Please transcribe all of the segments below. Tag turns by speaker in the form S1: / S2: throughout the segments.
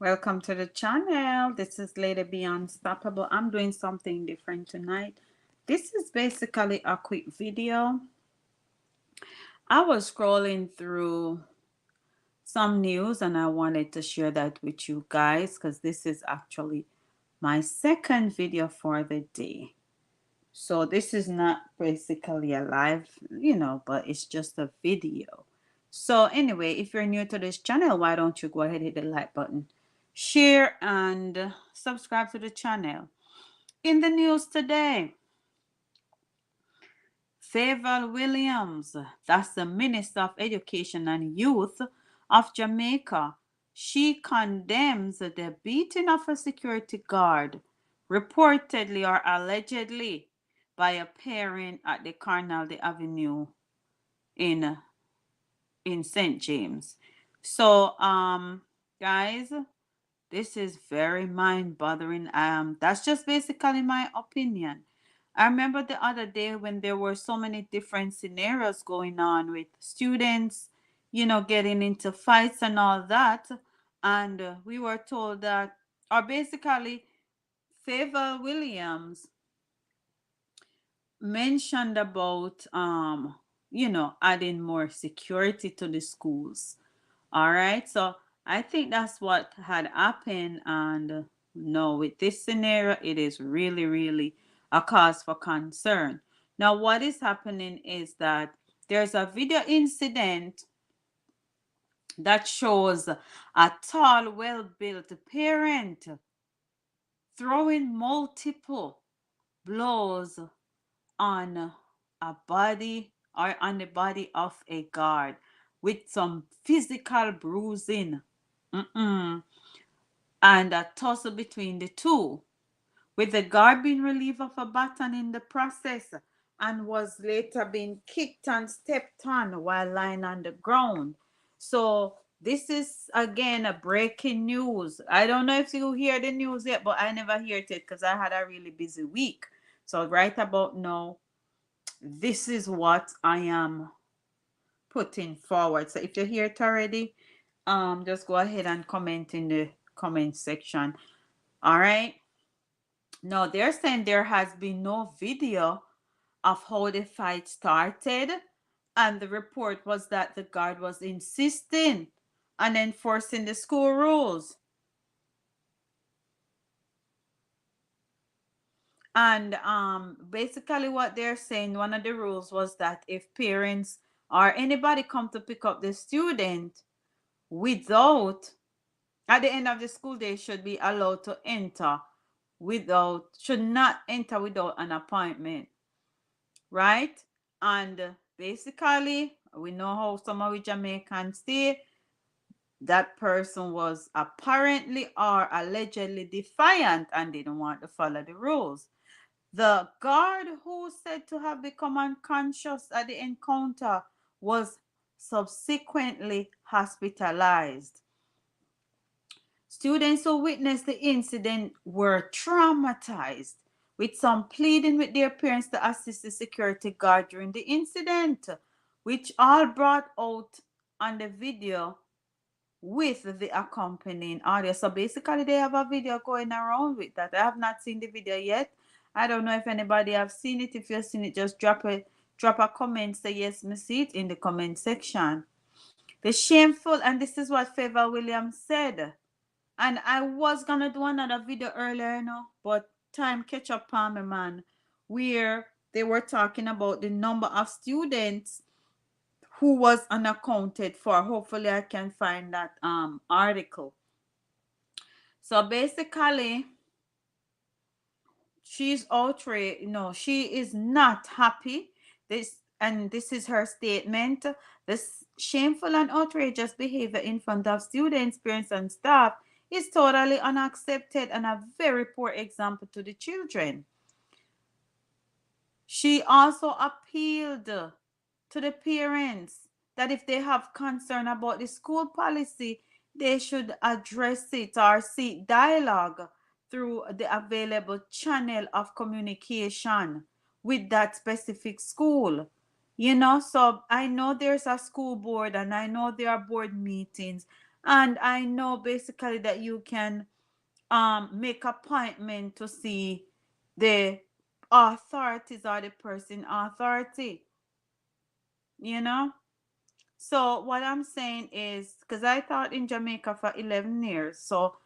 S1: Welcome to the channel. This is Lady Be Unstoppable. I'm doing something different tonight. This is basically a quick video. I was scrolling through some news and I wanted to share that with you guys because this is actually my second video for the day. So this is not basically a live, but it's just a video. So anyway, if you're new to this channel, why don't you go ahead and hit the like button, share, and subscribe to the channel. In the news today, Favor Williams, that's the Minister of Education and Youth of Jamaica, she condemns the beating of a security guard, reportedly or allegedly, by a parent at the Carnal Avenue in St. James. So, guys, this is very mind-bothering. That's just basically my opinion. I remember the other day when there were so many different scenarios going on with students, getting into fights and all that. And we were told that, or basically, Favor Williams mentioned about, adding more security to the schools. All right. So I think that's what had happened. And no, with this scenario, it is really, really a cause for concern. Now, what is happening is that there's a video incident that shows a tall, well built parent throwing multiple blows on a body or on the body of a guard with some physical bruising. And a tussle between the two, with the guard being relieved of a baton in the process and was later being kicked and stepped on while lying on the ground. So this is again a breaking news. I don't know if you hear the news yet, but I never heard it because I had a really busy week. So right about now, this is what I am putting forward. So if you hear it already, just go ahead and comment in the comment section. All right. Now they're saying there has been no video of how the fight started, and the report was that the guard was insisting on enforcing the school rules. And basically what they're saying, one of the rules was that if parents or anybody come to pick up the student without, at the end of the school day, should be allowed to enter without, should not enter without an appointment, right? And basically, we know how some of the Jamaicans stay. That person was apparently or allegedly defiant and didn't want to follow the rules. The guard, who said to have become unconscious at the encounter, was subsequently hospitalized. Students who witnessed the incident were traumatized, with some pleading with their parents to assist the security guard during the incident, which all brought out on the video with the accompanying audio. So basically, they have a video going around with that. I have not seen the video yet. I don't know if anybody have seen it. If you've seen it, just drop a comment. Say yes, me see it in the comment section. The shameful, and this is what Favor Williams said. And I was gonna do another video earlier, but time catch up on me, man. Where they were talking about the number of students who was unaccounted for. Hopefully, I can find that article. So basically, she's outraged. No, she is not happy. This is her statement. This shameful and outrageous behavior in front of students, parents, and staff is totally unaccepted and a very poor example to the children. She also appealed to the parents that if they have concern about the school policy, they should address it or seek dialogue through the available channel of communication with that specific school. So I know there's a school board and I know there are board meetings, And I know basically that you can make appointment to see the authorities or the person authority, you know. So what I'm saying is, because I taught in Jamaica for 11 years, so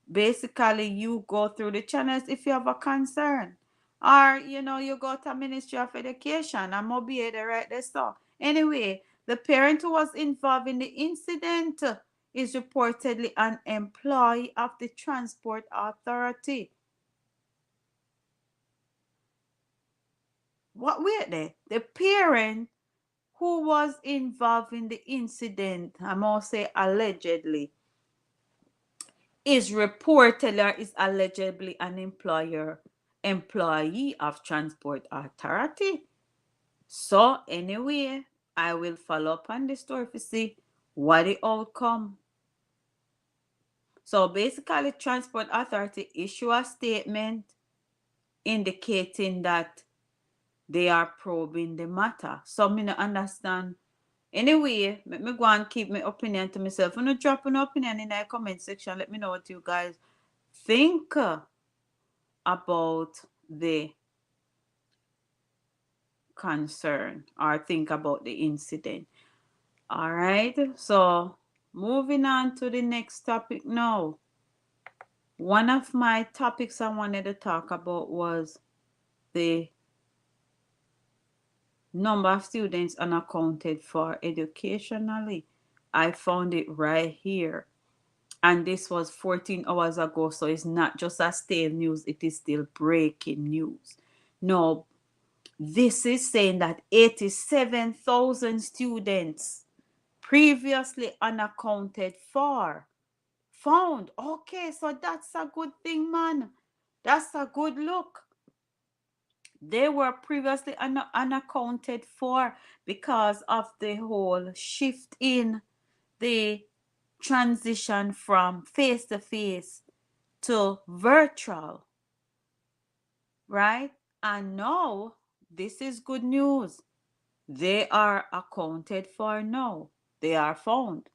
S1: basically you go through the channels if you have a concern, or you go to Ministry of Education and Mobay, they write this stuff. Anyway, the parent who was involved in the incident is reportedly an employee of the Transport Authority. What were they? The parent who was involved in the incident, I must say allegedly, is reportedly or is allegedly an employee of Transport Authority. So anyway, I will follow up on the story to see what the outcome. So basically, Transport Authority issue a statement indicating that they are probing the matter. So me no understand. Anyway, let me go and keep my opinion to myself. When you drop an opinion in the comment section, let me know what you guys think about the concern or think about the incident. All right, so moving on to the next topic now. One of my topics I wanted to talk about was the number of students unaccounted for educationally. I found it right here. And this was 14 hours ago, so it's not just a stale news, it is still breaking news. No, this is saying that 87,000 students previously unaccounted for found. Okay, so that's a good thing, man. That's a good look. They were previously unaccounted for because of the whole shift in the transition from face to face to virtual, right? And now this is good news. They are accounted for now. They are found.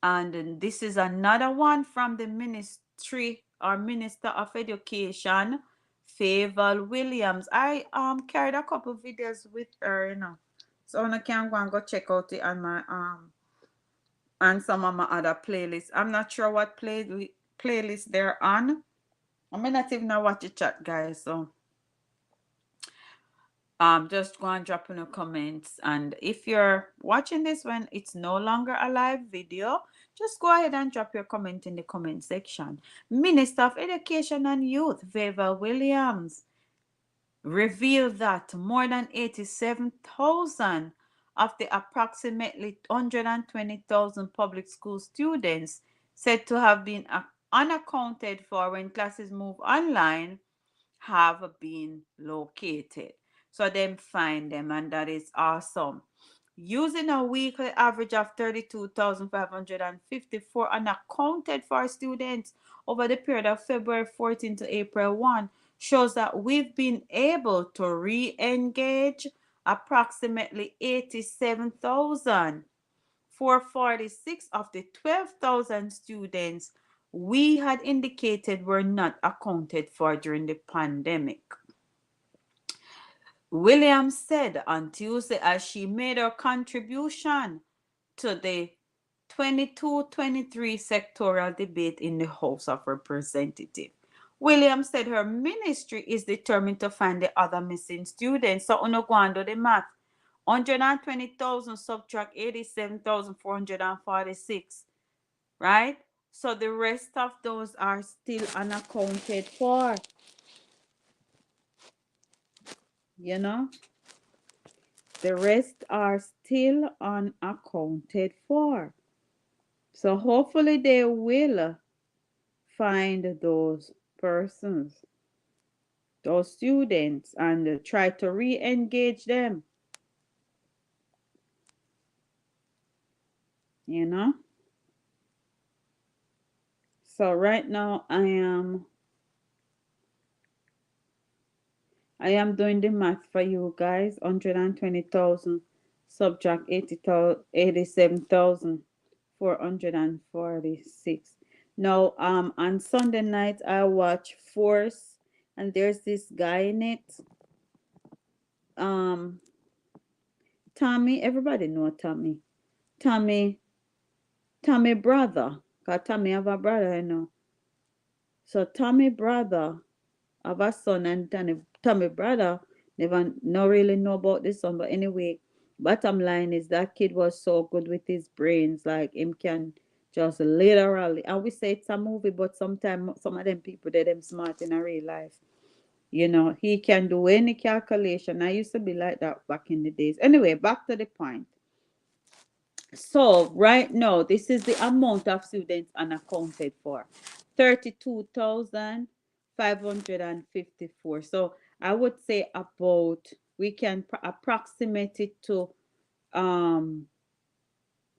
S1: And this is another one from the ministry or Minister of Education, Favor Williams. I carried a couple videos with her. So I can go and go check out it on my and some of my other playlists. I'm not sure what playlist they're on. I may not even know what to chat, guys. So just go and drop in the comments, and if you're watching this when it's no longer a live video, just go ahead and drop your comment in the comment section. Minister of Education and Youth Favor Williams revealed that more than 87,000 of the approximately 120,000 public school students said to have been unaccounted for when classes move online have been located. So then find them, and that is awesome. Using a weekly average of 32,554 unaccounted for students over the period of February 14 to April 1 shows that we've been able to re-engage approximately 87,446 of the 12,000 students we had indicated were not accounted for during the pandemic. Williams said on Tuesday as she made her contribution to the 22-23 sectoral debate in the House of Representatives. Williams said her ministry is determined to find the other missing students. So, uno go and do the math. 120,000 subtract 87,446, right? So the rest of those are still unaccounted for. You know, the rest are still unaccounted for. So hopefully they will find those persons, those students, and try to re-engage them. You know. So right now I am doing the math for you guys. 120,000 subtract 87,000 446. Now, on Sunday night, I watch Force, and there's this guy in it. Um, Tommy, everybody know Tommy. Tommy, Tommy brother. Cause Tommy have a brother, you know. So Tommy brother have a son, and Tommy brother never no really know about this son. But anyway, bottom line is that kid was so good with his brains, like him can just literally. And we say it's a movie, but sometimes some of them people they them smart in a real life. You know, he can do any calculation. I used to be like that back in the days. Anyway, back to the point. So right now, this is the amount of students unaccounted for, 32,554. So I would say about, we can approximate it to, um,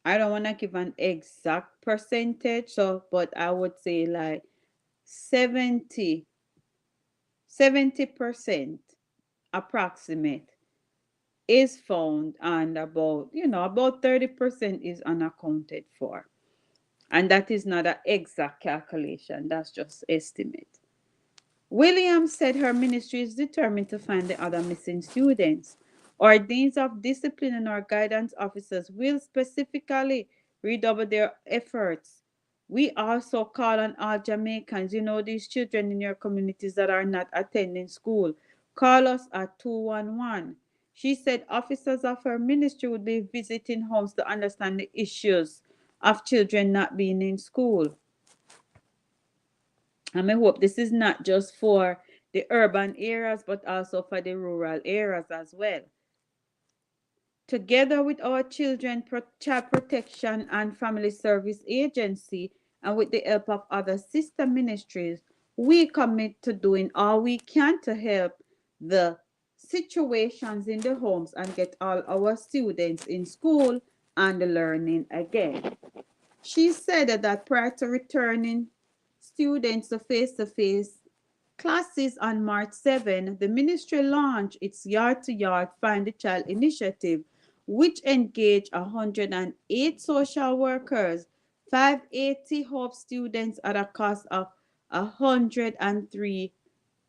S1: I don't want to give an exact percentage, so, but I would say like 70, 70% approximate is found, and about, about 30% is unaccounted for. And that is not an exact calculation, that's just estimate. Williams said her ministry is determined to find the other missing students. Our deans of discipline and our guidance officers will specifically redouble their efforts. We also call on all Jamaicans, these children in your communities that are not attending school. Call us at 211. She said officers of her ministry would be visiting homes to understand the issues of children not being in school. And I hope this is not just for the urban areas, but also for the rural areas as well. Together with our Child Protection and Family Service Agency, and with the help of other sister ministries, we commit to doing all we can to help the situations in the homes and get all our students in school and learning again. She said that prior to returning students to face classes on March 7, the ministry launched its Yard to Yard Find the Child initiative, which engaged 108 social workers, 580 Hope students at a cost of 103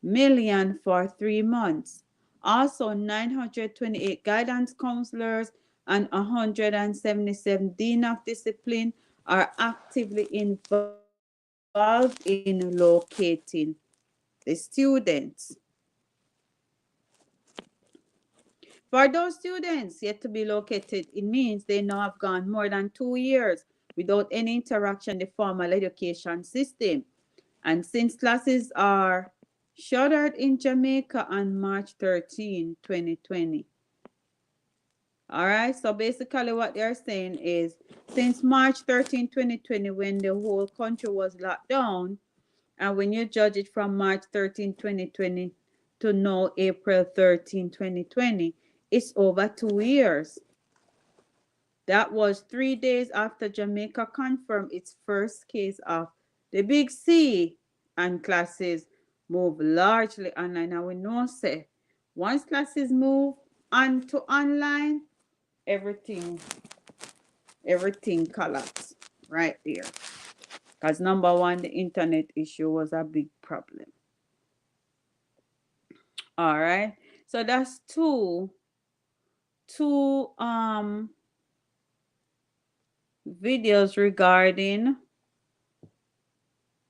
S1: million for 3 months. Also, 928 guidance counselors and 177 dean of discipline are actively involved in locating the students. For those students yet to be located, it means they now have gone more than 2 years without any interaction with the formal education system. And since classes are shuttered in Jamaica on March 13, 2020. All right, so basically what they're saying is since March 13, 2020, when the whole country was locked down, and when you judge it from March 13, 2020 to now April 13, 2020, it's over 2 years. That was 3 days after Jamaica confirmed its first case of the Big C, and classes move largely online. And we know, say, once classes move on to online, everything, everything collapsed right there. Because number one, the internet issue was a big problem. All right. So that's two videos regarding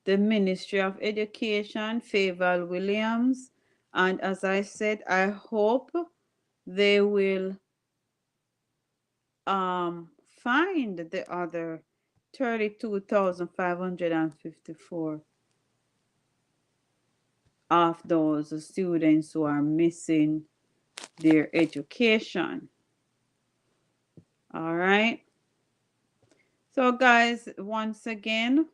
S1: the Ministry of Education, Faval Williams. And as I said, I hope they will find the other 32,554 of those students who are missing their education. All right. So guys, once again,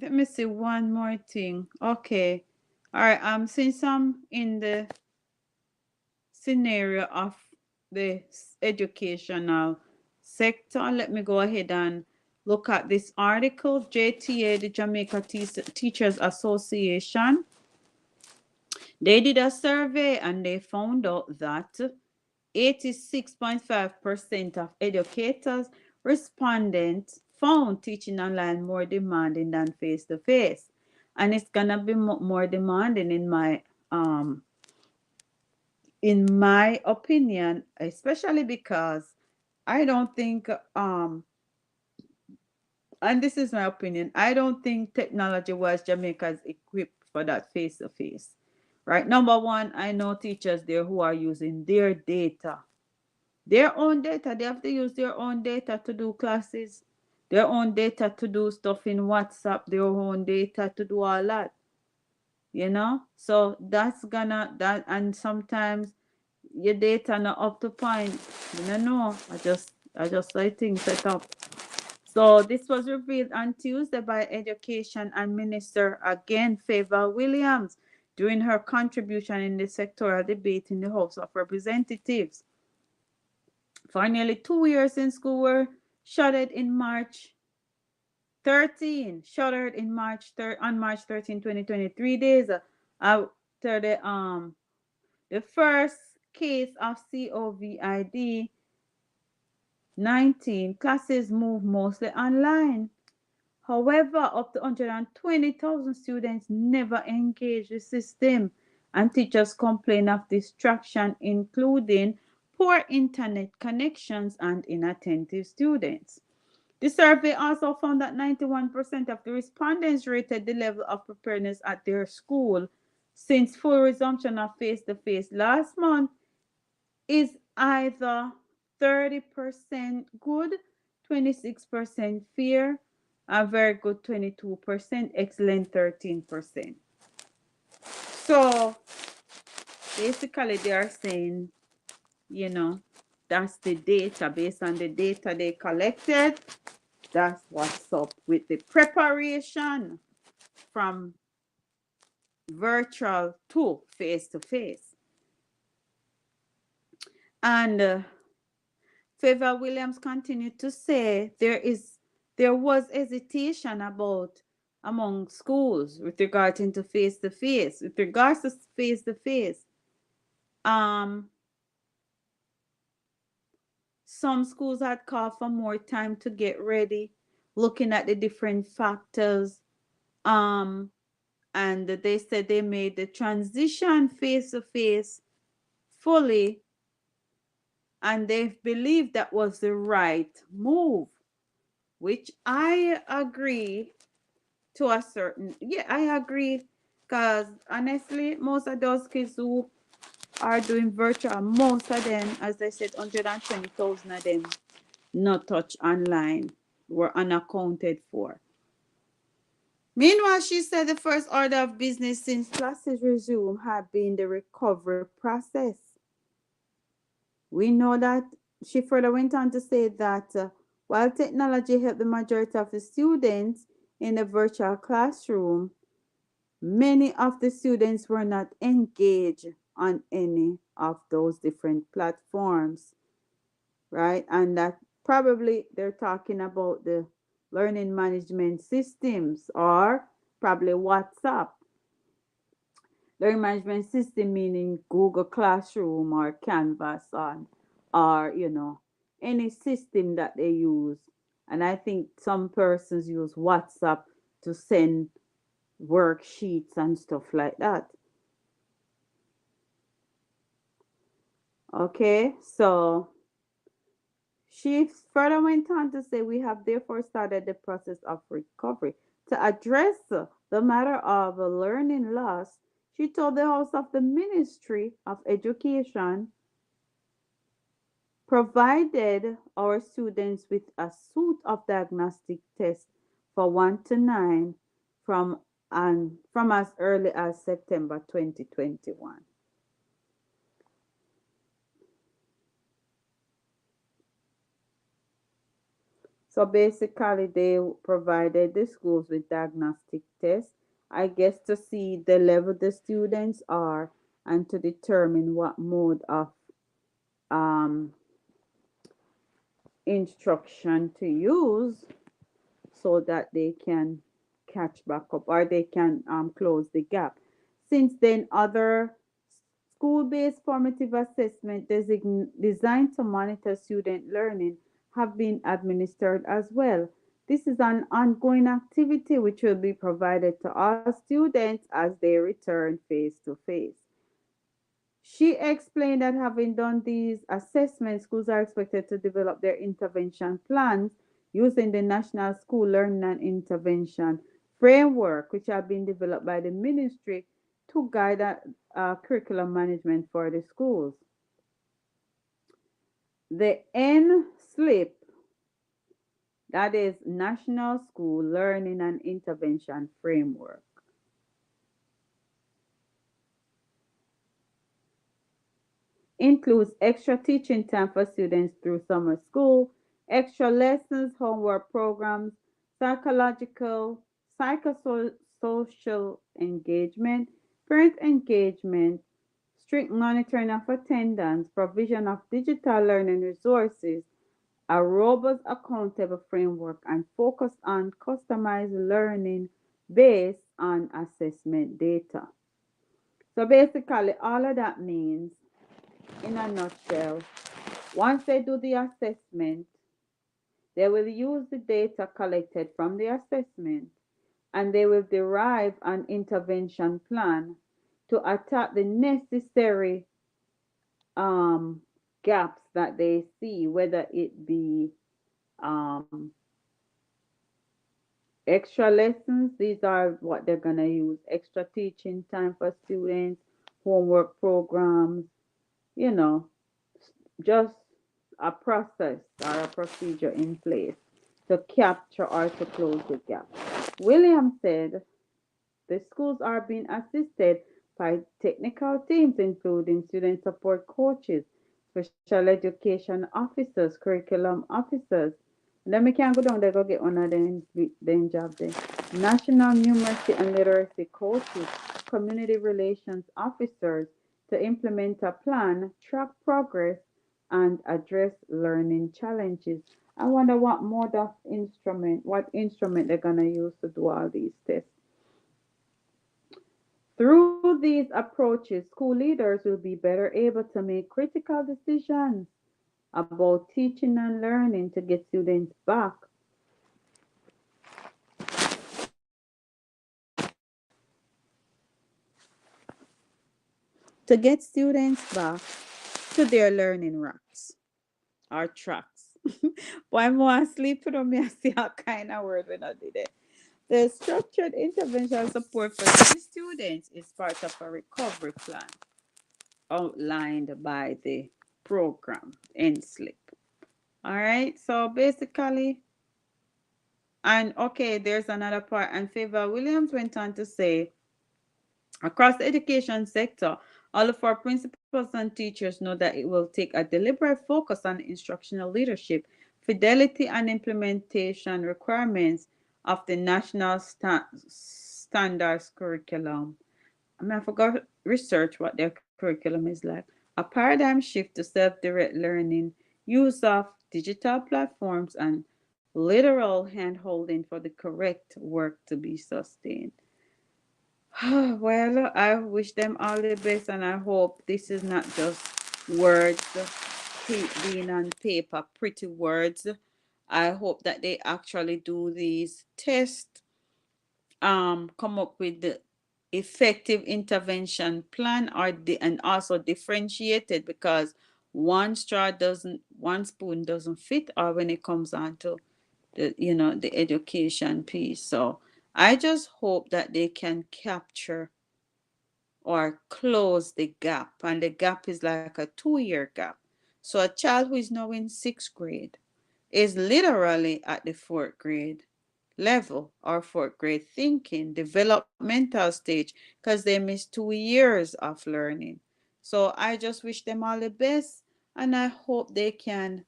S1: let me see one more thing. Okay. All right. Since I'm in the scenario of the educational sector, let me go ahead and look at this article. JTA, the Jamaica Teachers Association, they did a survey and they found out that 86.5% of educators respondents found teaching online more demanding than face to face. And it's gonna be more demanding um in my opinion, especially because I don't think and this is my opinion, I don't think technology wise Jamaica is equipped for that face to face. Right. Number one, I know teachers there who are using their own data. They have to use their own data to do classes, their own data to do stuff in WhatsApp, their own data to do all that. So that's gonna that and sometimes your data not up to point. You don't know. I just like things set up. So this was revealed on Tuesday by Education and Minister again Favor Williams during her contribution in the sectoral debate in the House of Representatives. For nearly 2 years in school were shuttered in March 13, shuttered in on March 13, 2023, days after the first case of COVID 19, classes moved mostly online. However, up to 120,000 students never engaged the system, and teachers complain of distraction, including poor internet connections and inattentive students. The survey also found that 91% of the respondents rated the level of preparedness at their school since full resumption of face to face last month is either 30% good, 26% fair, a very good 22%, excellent 13%. So basically, they are saying, you know, that's the data. Based on the data they collected, that's what's up with the preparation from virtual to face to face. And Favor Williams continued to say there was hesitation about among schools with regard to face to face. With regards to face, um, some schools had called for more time to get ready, looking at the different factors. Um, and they said they made the transition face to face fully, and they believed that was the right move, which I agree to a certain, yeah, I agree, because honestly most of those kids who are doing virtual, most of them, as I said, 120,000 of them not touch online, were unaccounted for. Meanwhile, she said the first order of business since classes resume had been the recovery process. We know that. She further went on to say that while technology helped the majority of the students in the virtual classroom, many of the students were not engaged on any of those different platforms, right? And that probably they're talking about the learning management systems, or probably WhatsApp. Learning management system meaning Google Classroom or Canvas on, or any system that they use. And I think some persons use WhatsApp to send worksheets and stuff like that. Okay, so she further went on to say, we have therefore started the process of recovery. To address the matter of learning loss, she told the House of the Ministry of Education provided our students with a suite of diagnostic tests for 1 to 9 from from as early as September 2021. So basically, they provided the schools with diagnostic tests, I guess, to see the level the students are and to determine what mode of um, instruction to use so that they can catch back up, or they can close the gap. Since then, other school based formative assessment designed to monitor student learning have been administered as well. This is an ongoing activity which will be provided to all students as they return face to face. She explained that having done these assessments, schools are expected to develop their intervention plans using the National School Learning and Intervention Framework, which have been developed by the ministry to guide curriculum management for the schools. The NSLIP, that is National School Learning and Intervention Framework, includes extra teaching time for students through summer school, extra lessons, homework programs, psychological, psychosocial engagement, parent engagement, strict monitoring of attendance, provision of digital learning resources, a robust accountable framework, and focus on customized learning based on assessment data. So basically, all of that means, in a nutshell, once they do the assessment, they will use the data collected from the assessment and they will derive an intervention plan to attack the necessary um, gaps that they see, whether it be um, extra lessons. These are what they're going to use: extra teaching time for students, homework programs, you know, just a process or a procedure in place to capture or to close the gap. Williams said the schools are being assisted by technical teams, including student support coaches, special education officers, curriculum officers. Then we can go down there go get one of them job there. National numeracy and literacy coaches, community relations officers to implement a plan, track progress, and address learning challenges. I wonder what instrument they're gonna use to do all these tests. Through these approaches, school leaders will be better able to make critical decisions about teaching and learning to get students back to their learning racks or tracks. Why more sleep on me? I see all kind of word when I did it. The structured intervention support for these students is part of a recovery plan outlined by the program in sleep. All right, so basically, and okay, there's another part. And Favor Williams went on to say, across the education sector, all of our principals and teachers know that it will take a deliberate focus on instructional leadership, fidelity, and implementation requirements of the national standards curriculum. I mean, I forgot research what their curriculum is like. A paradigm shift to self-direct learning, use of digital platforms, and literal hand-holding for the correct work to be sustained. Well, I wish them all the best, and I hope this is not just words being on paper, pretty words. I hope that they actually do these tests, come up with the effective intervention plan, and also differentiate it, because one spoon doesn't fit, or when it comes on to the education piece. So I just hope that they can capture or close the gap, and the gap is like a 2 year gap. So a child who is now in sixth grade is literally at the fourth grade level or fourth grade thinking, developmental stage, because they missed 2 years of learning. So I just wish them all the best, and I hope they can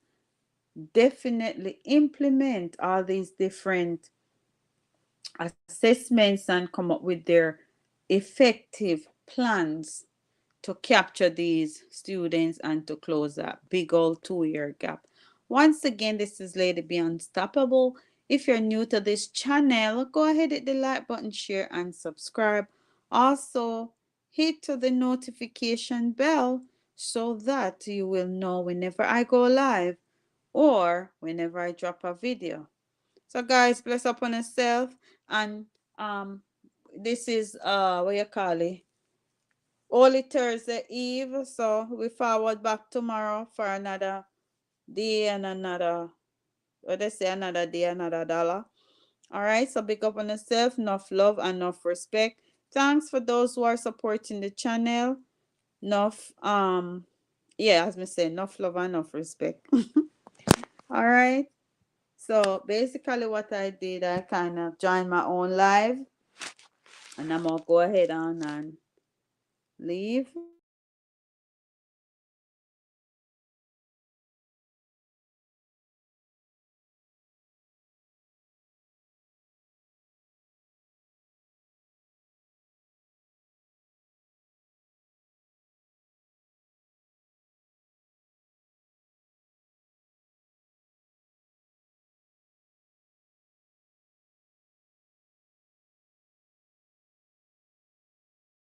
S1: definitely implement all these different assessments and come up with their effective plans to capture these students and to close that big old 2 year gap. Once again, this is Lady Be Unstoppable. If you're new to this channel, go ahead, hit the like button, share, and subscribe. Also, hit to the notification bell so that you will know whenever I go live or whenever I drop a video. So guys, bless upon yourself. And this is what you call it, Holy Thursday Eve. So we forward back tomorrow for another day and another, what they say, another day, another dollar. All right, so big up on yourself, enough love and enough respect. Thanks for those who are supporting the channel. Enough yeah, as me say, enough love and enough respect. All right. So basically what I did, I kind of joined my own live, and I'm gonna go ahead on and leave.